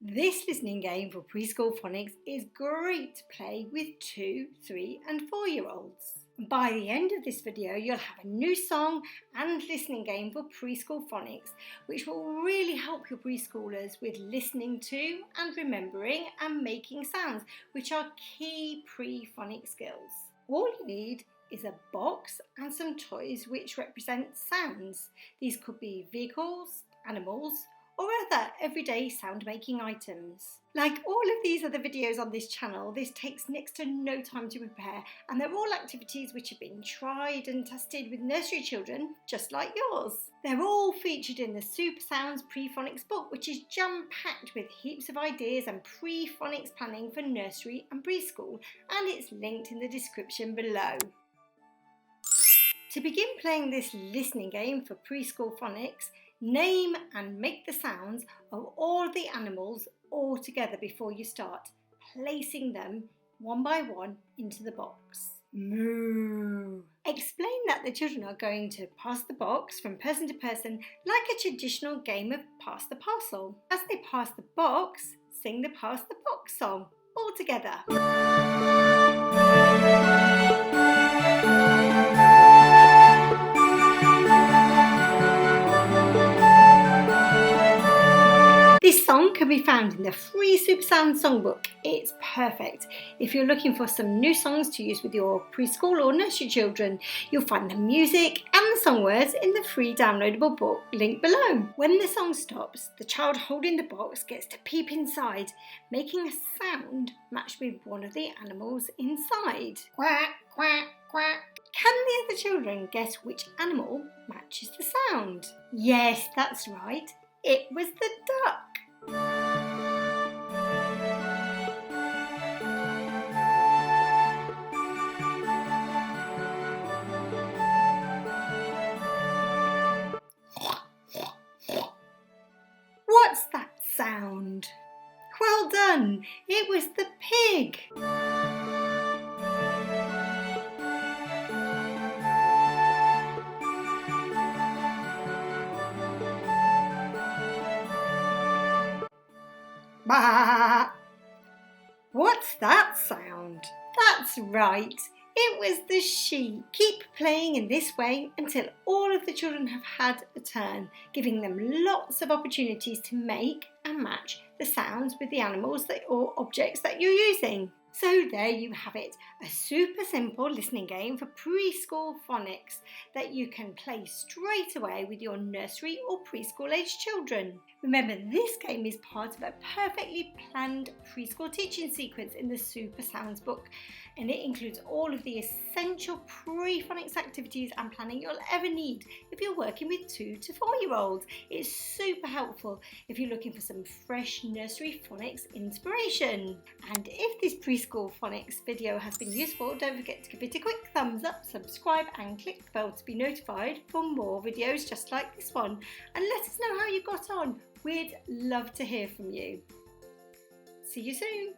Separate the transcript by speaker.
Speaker 1: This listening game for Preschool Phonics is great to play with 2, 3 and 4-year-olds. By the end of this video, you'll have a new song and listening game for Preschool Phonics, which will really help your preschoolers with listening to and remembering and making sounds, which are key pre-phonics skills. All you need is a box and some toys which represent sounds. These could be vehicles, animals, or other everyday sound making items. Like all of these other videos on this channel, this takes next to no time to prepare, and they're all activities which have been tried and tested with nursery children just like yours. They're all featured in the Super Sounds PrePhonics book, which is jam-packed with heaps of ideas and pre-phonics planning for nursery and preschool, and it's linked in the description below. To begin playing this listening game for Preschool Phonics, name and make the sounds of all the animals all together before you start, placing them one by one into the box. Moo. Explain that the children are going to pass the box from person to person like a traditional game of pass the parcel. As they pass the box, sing the pass the box song all together. This song can be found in the free Super Sound Songbook. It's perfect if you're looking for some new songs to use with your preschool or nursery children. You'll find the music and the song words in the free downloadable book linked below. When the song stops, the child holding the box gets to peep inside, making a sound matched with one of the animals inside. Quack, quack, quack. Can the other children guess which animal matches the sound? Yes, that's right. It was the duck. What's that sound? Well done, it was the pig. Bah! What's that sound? That's right, it was the sheep. Keep playing in this way until all of the children have had a turn, giving them lots of opportunities to make and match the sounds with the animals or objects that you're using. So there you have it, a super simple listening game for Preschool Phonics that you can play straight away with your nursery or preschool age children. Remember, this game is part of a perfectly planned preschool teaching sequence in the Super Sounds book, and it includes all of the essential pre-phonics activities and planning you'll ever need if you're working with 2 to 4-year-olds. It's super helpful if you're looking for some fresh nursery phonics inspiration. And if this Preschool Phonics video has been useful, don't forget to give it a quick thumbs up, subscribe and click the bell to be notified for more videos just like this one. And let us know how you got on. We'd love to hear from you. See you soon.